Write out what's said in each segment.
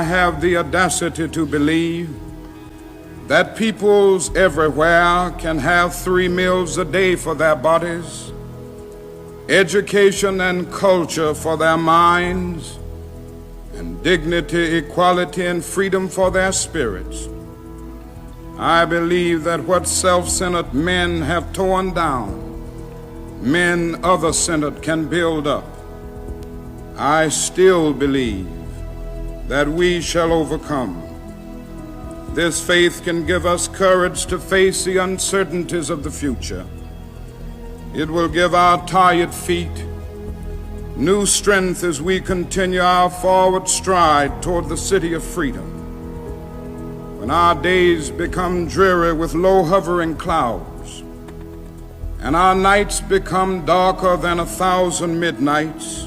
I have the audacity to believe that peoples everywhere can have 3 meals a day for their bodies, education and culture for their minds, and dignity, equality, and freedom for their spirits. I believe that what self-centered men have torn down, men other-centered can build up. I still believe that we shall overcome. This faith can give us courage to face the uncertainties of the future. It will give our tired feet new strength as we continue our forward stride toward the city of freedom. When our days become dreary with low hovering clouds, and our nights become darker than 1,000 midnights,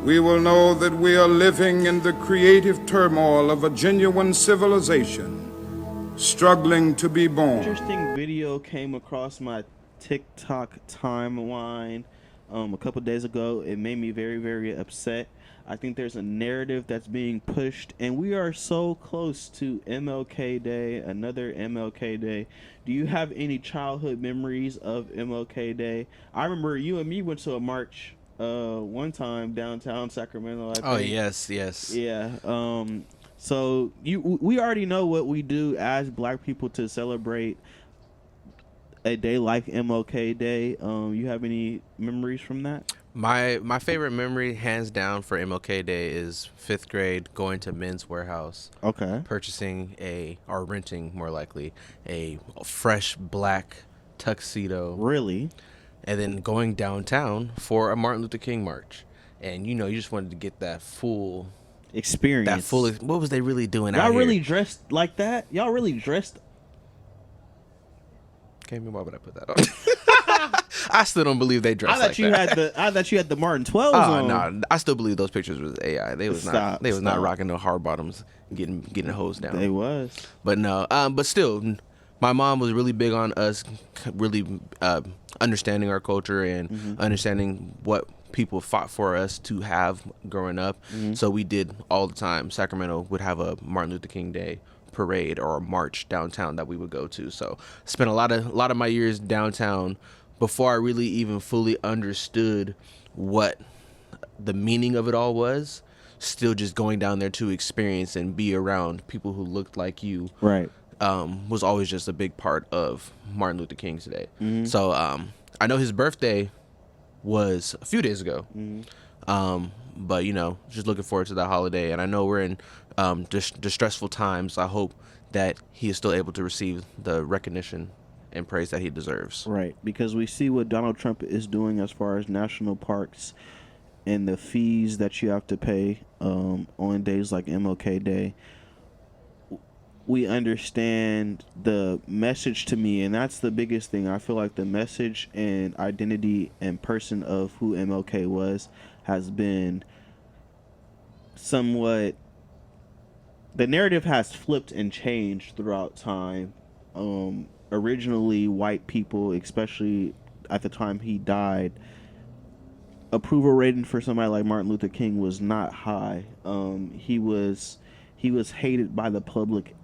we will know that we are living in the creative turmoil of a genuine civilization struggling to be born. Interesting video came across my TikTok timeline a couple days ago. It made me very, very upset. I think there's a narrative that's being pushed, and we are so close to MLK Day, another MLK Day. Do you have any childhood memories of MLK Day? I remember you and me went to a march one time downtown Sacramento, I think. Oh, yes. Yeah. So we already know what we do as Black people to celebrate a day like MLK Day. You have any memories from that? My favorite memory, hands down, for MLK Day is 5th grade, going to Men's Warehouse. Okay. Purchasing or renting, more likely, a fresh black tuxedo. Really? And then going downtown for a Martin Luther King march. And, you just wanted to get that full experience. What was they really doing Y'all out here? really dressed like that? Y'all really dressed? Can't remember, why would I put that on? I still don't believe they dressed like that. I thought you had the Martin 12s Oh, on. no. I still believe those pictures was AI. They was not rocking no hard bottoms, getting hosed down. They was. But no, but still, my mom was really big on us really understanding our culture and understanding what people fought for us to have growing up. So we did all the time. Sacramento would have a Martin Luther King Day parade or a march downtown that we would go to. So spent a lot of my years downtown before I really even fully understood what the meaning of it all was. Still just going down there to experience and be around people who looked like you. Right. Was always just a big part of Martin Luther King's Day. So I know his birthday was a few days ago. But, just looking forward to that holiday. And I know we're in distressful times. I hope that he is still able to receive the recognition and praise that he deserves. Right, because we see what Donald Trump is doing as far as national parks and the fees that you have to pay on days like MLK Day. We understand the message to me, and that's the biggest thing. I feel like the message and identity and person of who MLK was has been somewhat... The narrative has flipped and changed throughout time. Originally, white people, especially at the time he died, approval rating for somebody like Martin Luther King was not high. He was hated by the public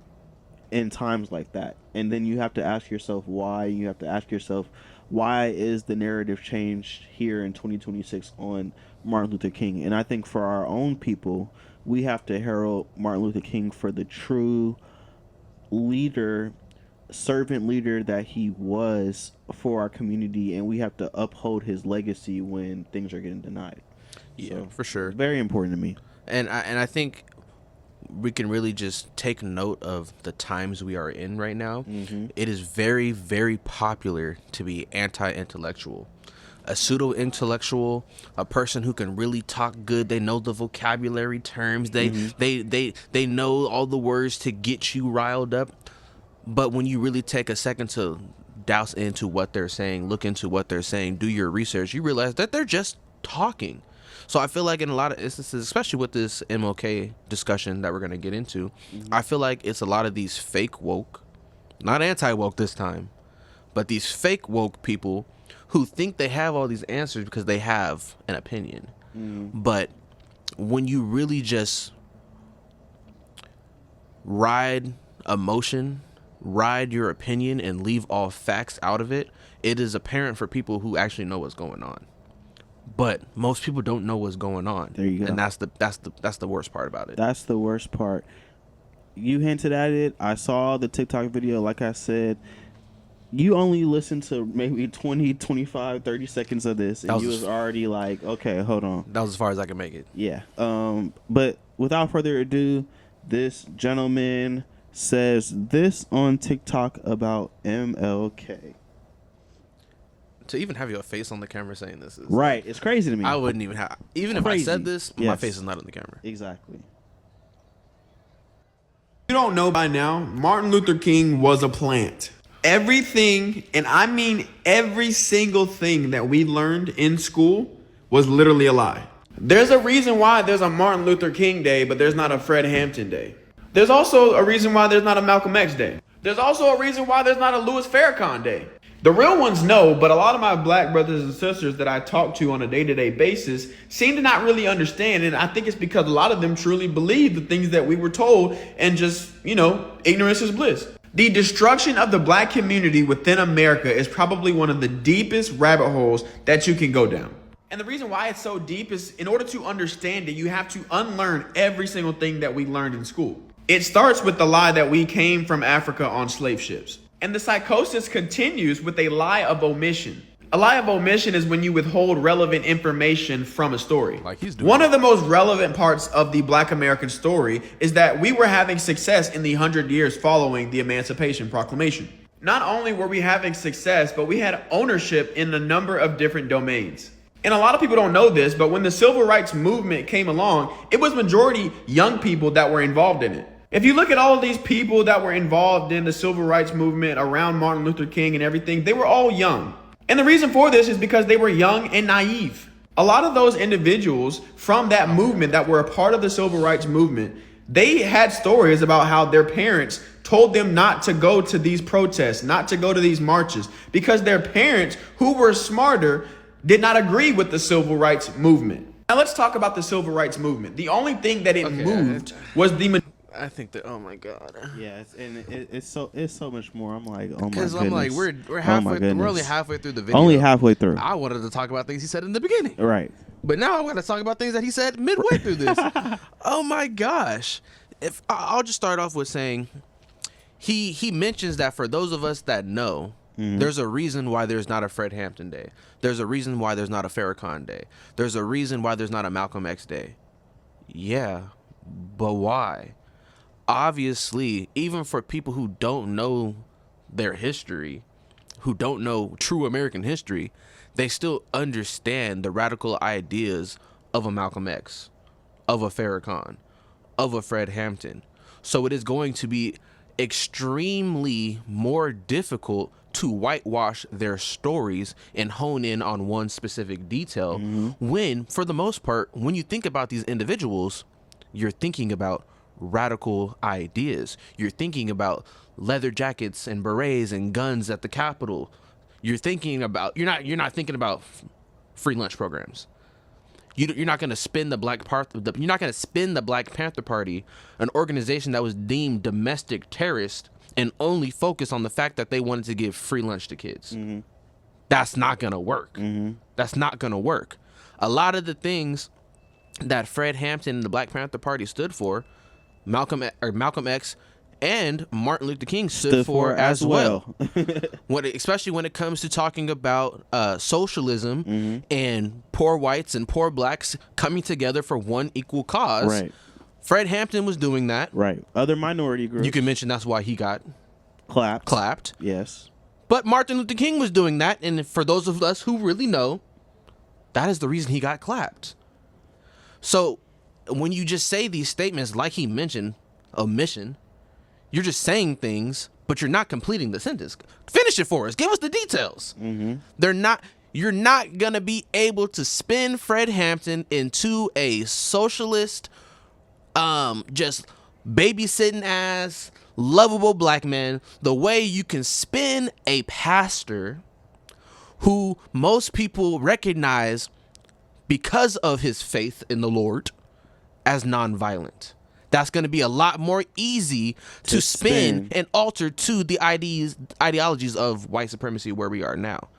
in times like that. And then you have to ask yourself why. You have to ask yourself, why is the narrative changed here in 2026 on Martin Luther King? And I think for our own people, we have to herald Martin Luther King for the true leader, servant leader that he was for our community, and we have to uphold his legacy when things are getting denied. Yeah, So, for sure. Very important to me. And I think we can really just take note of the times we are in right now. It is very, very popular to be anti-intellectual. A pseudo-intellectual, a person who can really talk good. They know the vocabulary terms. They know all the words to get you riled up. But when you really take a second to douse into what they're saying, look into what they're saying, do your research, you realize that they're just talking. So I feel like in a lot of instances, especially with this MLK discussion that we're going to get into, I feel like it's a lot of these fake woke, not anti-woke this time, but these fake woke people who think they have all these answers because they have an opinion. But when you really just ride emotion, ride your opinion, and leave all facts out of it, it is apparent for people who actually know what's going on. But most people don't know what's going on. There you go. And that's the worst part about it. That's the worst part. You hinted at it. I saw the TikTok video. Like I said, you only listened to maybe 20, 25, 30 seconds of this, and you was already like, okay, hold on. That was as far as I could make it. Yeah. But without further ado, this gentleman says this on TikTok about MLK. To even have your face on the camera saying this is right. It's crazy to me. I wouldn't even have. Even if I said this, my face is not on the camera. Exactly. You don't know by now, Martin Luther King was a plant. Everything, and I mean every single thing that we learned in school was literally a lie. There's a reason why there's a Martin Luther King Day, but there's not a Fred Hampton Day. There's also a reason why there's not a Malcolm X Day. There's also a reason why there's not a Louis Farrakhan Day. The real ones know, but a lot of my black brothers and sisters that I talk to on a day-to-day basis seem to not really understand, and I think it's because a lot of them truly believe the things that we were told, and just, ignorance is bliss. The destruction of the black community within America is probably one of the deepest rabbit holes that you can go down. And the reason why it's so deep is in order to understand it, you have to unlearn every single thing that we learned in school. It starts with the lie that we came from Africa on slave ships. And the psychosis continues with a lie of omission. A lie of omission is when you withhold relevant information from a story. Like he's doing. One of the most relevant parts of the Black American story is that we were having success in the 100 years following the Emancipation Proclamation. Not only were we having success, but we had ownership in a number of different domains. And a lot of people don't know this, but when the civil rights movement came along, it was majority young people that were involved in it. If you look at all of these people that were involved in the civil rights movement around Martin Luther King and everything, they were all young. And the reason for this is because they were young and naive. A lot of those individuals from that movement that were a part of the civil rights movement, they had stories about how their parents told them not to go to these protests, not to go to these marches, because their parents, who were smarter, did not agree with the civil rights movement. Now let's talk about the civil rights movement. The only thing that it moved was the... I think that. Oh my god. Yeah, it's so much more. I'm like, oh my goodness. Because I'm like, we're halfway. We're only halfway through the video. Only halfway through. I wanted to talk about things he said in the beginning. Right. But now I'm going to talk about things that he said midway through this. Oh my gosh. If I'll just start off with saying, he mentions that for those of us that know, there's a reason why there's not a Fred Hampton Day. There's a reason why there's not a Farrakhan Day. There's a reason why there's not a Malcolm X Day. Yeah, but why? Obviously, even for people who don't know their history, who don't know true American history, they still understand the radical ideas of a Malcolm X, of a Farrakhan, of a Fred Hampton. So it is going to be extremely more difficult to whitewash their stories and hone in on one specific detail when, for the most part, when you think about these individuals, you're thinking about radical ideas. You're thinking about leather jackets and berets and guns at the Capitol. You're thinking about you're not thinking about free lunch programs. You're not going to spin the Black Panther Party, an organization that was deemed domestic terrorist, and only focus on the fact that they wanted to give free lunch to kids. That's not going to work. That's not going to work. A lot of the things that Fred Hampton and the Black Panther Party stood for, Malcolm X and Martin Luther King stood for as well. Especially when it comes to talking about socialism and poor whites and poor blacks coming together for one equal cause. Right. Fred Hampton was doing that. Right. Other minority groups. You can mention that's why he got clapped. Yes. But Martin Luther King was doing that, and for those of us who really know, that is the reason he got clapped. So when you just say these statements, like he mentioned, omission, you're just saying things, but you're not completing the sentence. Finish it for us. Give us the details. You're not going to be able to spin Fred Hampton into a socialist, just babysitting ass, lovable black man, the way you can spin a pastor who most people recognize because of his faith in the Lord as nonviolent. that's going to be a lot more easy to spin and alter to the ideologies of white supremacy where we are now.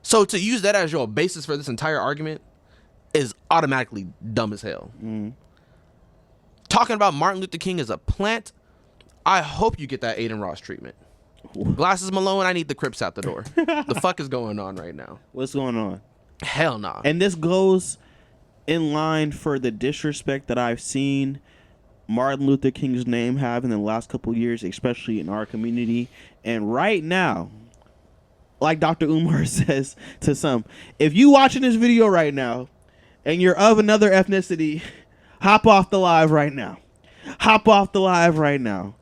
So to use that as your basis for this entire argument is automatically dumb as hell. Talking about Martin Luther King as a plant, I hope you get that Aiden Ross treatment. Glasses Malone, I need the Crips out the door. The fuck is going on right now? What's going on? Hell nah. And this goes in line for the disrespect that I've seen Martin Luther King's name have in the last couple of years, especially in our community. And right now, like Dr. Umar says to some, if you watching this video right now and you're of another ethnicity, hop off the live right now. Hop off the live right now.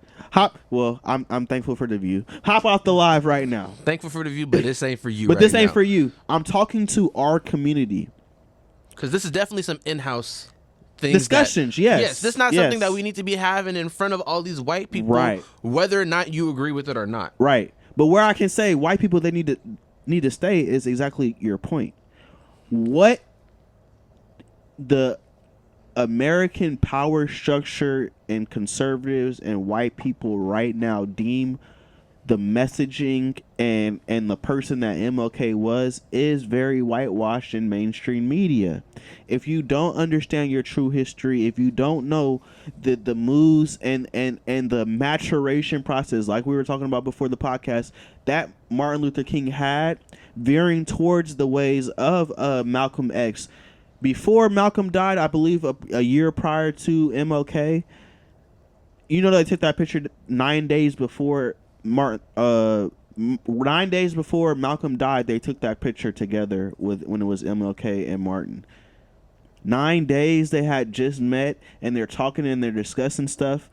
Well, I'm thankful for the view. Hop off the live right now. Thankful for the view, but this ain't for you. But this ain't for you. I'm talking to our community. Because this is definitely some in-house things. Discussions, yes. Yes, this is not something that we need to be having in front of all these white people, right, whether or not you agree with it or not. Right. But where I can say white people, they need to stay is exactly your point. What the American power structure and conservatives and white people right now deem the messaging and the person that MLK was is very whitewashed in mainstream media. If you don't understand your true history, if you don't know the moves and the maturation process, like we were talking about before the podcast, that Martin Luther King had veering towards the ways of Malcolm X. Before Malcolm died, I believe a year prior to MLK, you know, they took that picture 9 days before 9 days before Malcolm died. They took that picture together when it was MLK and Martin. 9 days they had just met and they're talking and they're discussing stuff.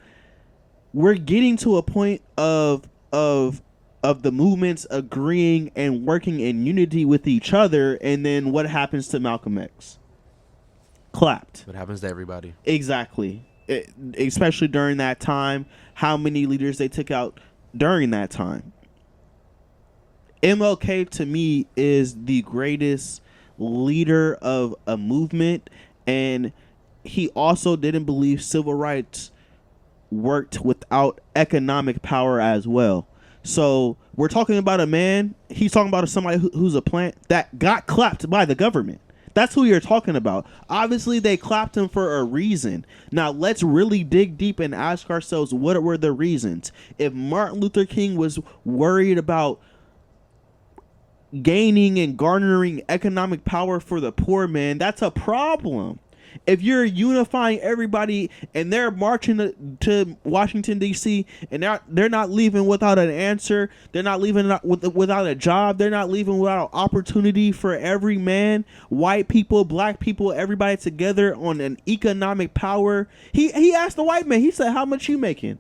We're getting to a point of the movements agreeing and working in unity with each other, and then what happens to Malcolm X? Clapped. What happens to everybody? Exactly. Especially during that time, how many leaders they took out during that time. MLK to me is the greatest leader of a movement, and he also didn't believe civil rights worked without economic power as well. So we're talking about a man, he's talking about somebody who's a plant that got clapped by the government. That's who you're talking about. Obviously, they clapped him for a reason. Now, let's really dig deep and ask ourselves, what were the reasons? If Martin Luther King was worried about gaining and garnering economic power for the poor man, that's a problem. If you're unifying everybody and they're marching to Washington, D.C., and they're not leaving without an answer, they're not leaving without a job, they're not leaving without an opportunity for every man, white people, black people, everybody together on an economic power. He asked the white man, he said, how much you making?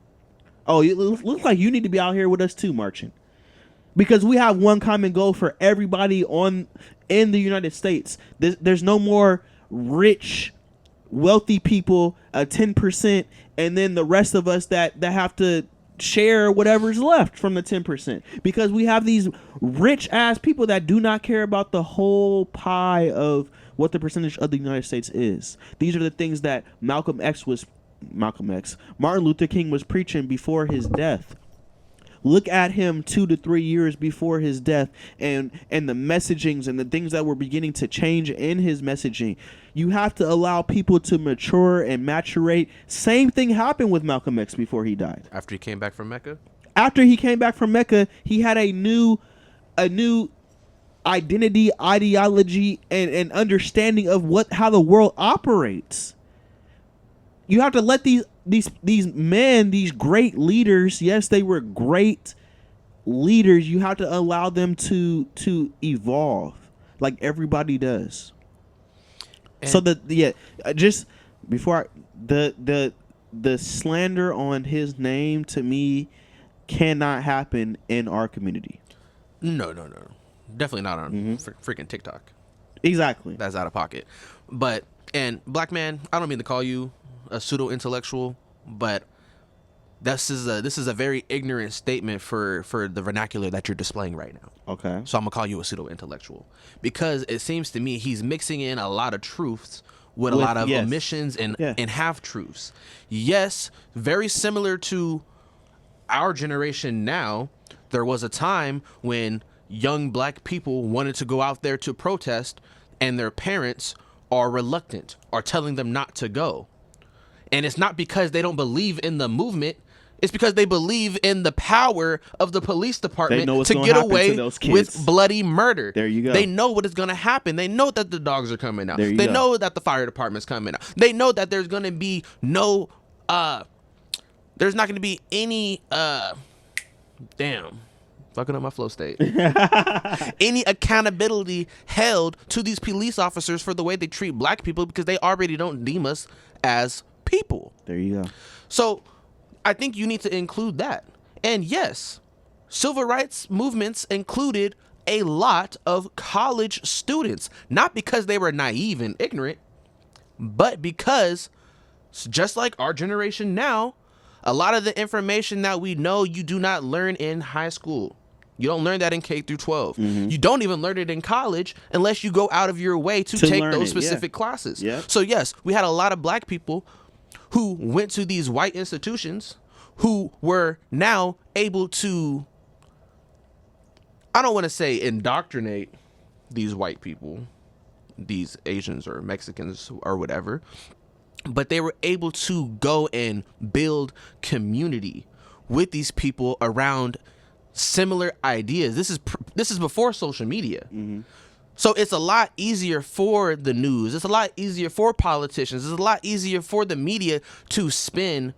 Oh, it looks like you need to be out here with us too, marching. Because we have one common goal for everybody in the United States. There's no more rich, wealthy people, 10%, and then the rest of us that have to share whatever's left from the 10%, because we have these rich ass people that do not care about the whole pie of what the percentage of the United States is. These are the things that Martin Luther King was preaching before his death. Look at him 2 to 3 years before his death, and the messagings and the things that were beginning to change in his messaging. You have to allow people to mature and maturate. Same thing happened with Malcolm X before he died. After he came back from Mecca? After he came back from Mecca, he had a new identity, ideology, and understanding of how the world operates. You have to let these men, these great leaders, yes, they were great leaders. You have to allow them to evolve like everybody does. And so just before the slander on his name to me cannot happen in our community. No. Definitely not on freaking TikTok. Exactly. That's out of pocket. But, and black man, I don't mean to call you a pseudo-intellectual, but this is a very ignorant statement for the vernacular that you're displaying right now. Okay. So I'm gonna call you a pseudo-intellectual because it seems to me he's mixing in a lot of truths with a lot of yes. omissions and Yeah. half truths. Yes, very similar to our generation now. There was a time when young black people wanted to go out there to protest, and their parents are reluctant, are telling them not to go. And it's not because they don't believe in the movement. It's because they believe in the power of the police department to get away with bloody murder. There you go. They know what is going to happen. They know that the dogs are coming out. They know that the fire department's coming out. They know that there's going to be no, there's not going to be any, fucking up my flow state. Any accountability held to these police officers for the way they treat black people, because they already don't deem us as people. There you go. So I think you need to include that. And yes, civil rights movements included a lot of college students, not because they were naive and ignorant, but because, just like our generation now, a lot of the information that we know you do not learn in high school. You don't learn that in K through 12. You don't even learn it in college unless you go out of your way to take those specific classes. Yeah. So yes, we had a lot of black people who went to these white institutions who were now able to, I don't want to say indoctrinate these white people, these Asians or Mexicans or whatever, but they were able to go and build community with these people around similar ideas. This is before social media. So it's a lot easier for the news. It's a lot easier for politicians. It's a lot easier for the media to spin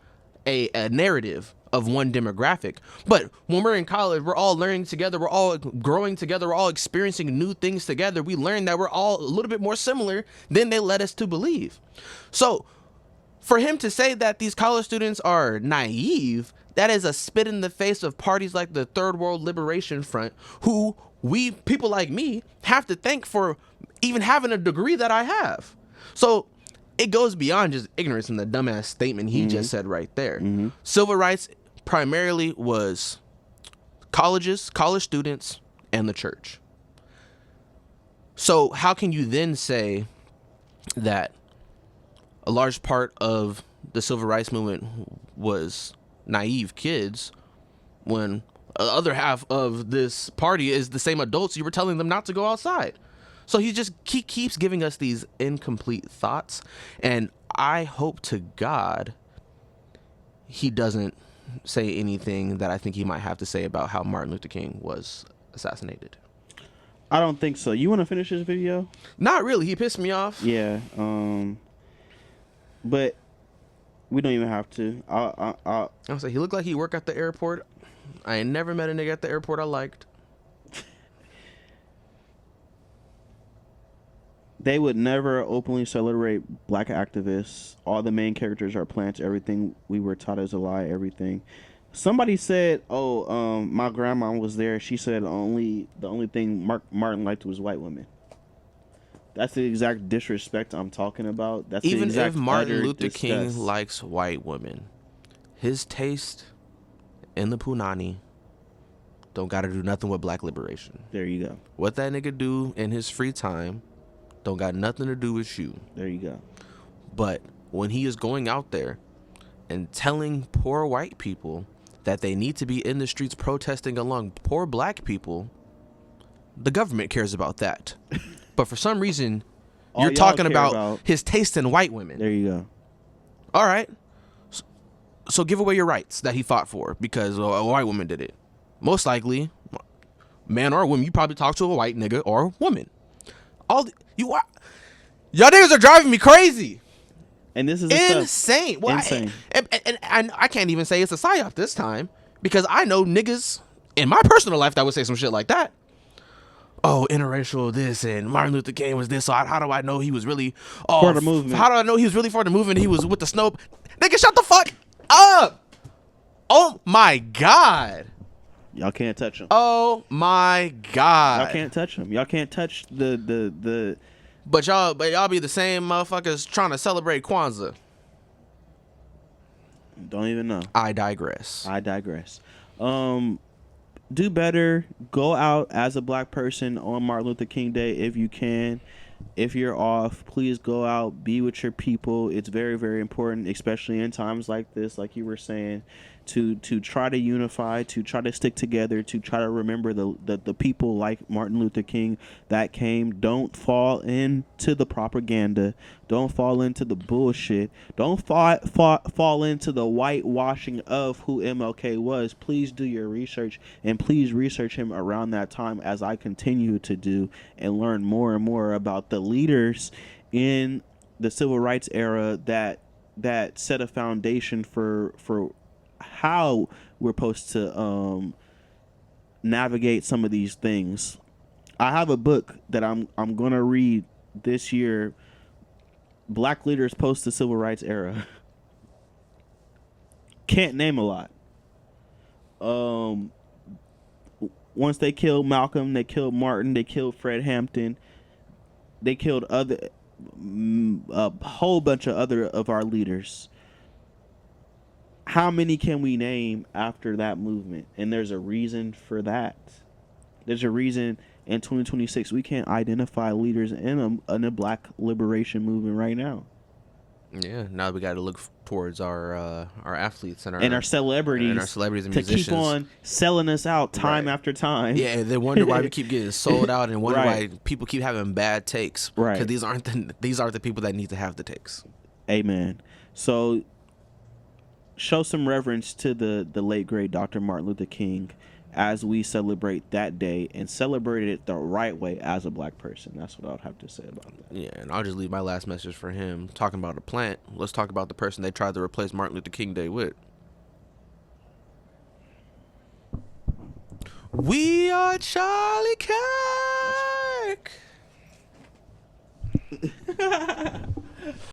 a narrative of one demographic. But when we're in college, we're all learning together. We're all growing together. We're all experiencing new things together. We learn that we're all a little bit more similar than they led us to believe. So for him to say that these college students are naive, that is a spit in the face of parties like the Third World Liberation Front, who people like me, have to thank for even having a degree that I have. So it goes beyond just ignorance in the dumbass statement he just said right there. Civil rights primarily was colleges, college students, and the church. So how can you then say that a large part of the civil rights movement was naive kids when the other half of this party is the same adults you were telling them not to go outside? So he keeps giving us these incomplete thoughts, and I hope to God he doesn't say anything that I think he might have to say about how Martin Luther King was assassinated. I don't think so. You want to finish this video? Not really. He pissed me off. Yeah. But we don't even have to. I'll say he looked like he worked at the airport. I ain't never met a nigga at the airport I liked. They would never openly celebrate black activists. All the main characters are plants. Everything we were taught is a lie. Everything. Somebody said, my grandma was there. She said the only thing Martin liked was white women. That's the exact disrespect I'm talking about. That's even the exact if Martin Luther disgust. King likes white women, his taste in the punani don't got to do nothing with black liberation. There you go. What that nigga do in his free time don't got nothing to do with you. There you go. But when he is going out there and telling poor white people that they need to be in the streets protesting along poor black people, the government cares about that. But for some reason, you're talking about his taste in white women. There you go. All right. So give away your rights that he fought for because a white woman did it. Most likely, man or woman, you probably talk to a white nigga or woman. Y'all niggas are driving me crazy. And this is insane. Well, insane. And I can't even say it's a psyop this time because I know niggas in my personal life that would say some shit like that. Oh, interracial this and Martin Luther King was this. So how do I know he was really for the movement? How do I know he was really for the movement? He was with the snow. Nigga, shut the fuck up. Oh my God. Y'all can't touch him. Oh my God. Y'all can't touch him. Y'all can't touch the. But y'all be the same motherfuckers trying to celebrate Kwanzaa. Don't even know. I digress. Do better. Go out as a black person on Martin Luther King Day if you can. If you're off, please go out, be with your people. It's very, very important, especially in times like this, like you were saying, to try to unify, to try to stick together, to try to remember the people like Martin Luther King that came. Don't fall into the propaganda. Don't fall into the bullshit. Don't fall into the whitewashing of who MLK was. Please do your research, and please research him around that time, as I continue to do, and learn more and more about the leaders in the civil rights era that set a foundation for how we're supposed to navigate some of these things. I have a book that I'm gonna read this year. Black leaders post the civil rights era. Can't name a lot. Once they killed Malcolm, they killed Martin, they killed Fred Hampton, they killed a whole bunch of other of our leaders. How many can we name after that movement? And there's a reason for that. There's a reason in 2026 we can't identify leaders in a black liberation movement right now. Yeah, now we got to look towards our athletes and our celebrities and to musicians. Keep on selling us out time after time. Yeah, they wonder why we keep getting sold out, and wonder why people keep having bad takes. Right, because these aren't the people that need to have the takes. Amen. So show some reverence to the late great Dr. Martin Luther King as we celebrate that day, and celebrate it the right way as a black person. That's what I would have to say about that. Yeah, and I'll just leave my last message for him. Talking about a plant, let's talk about the person they tried to replace Martin Luther King Day with. We are Charlie Kirk.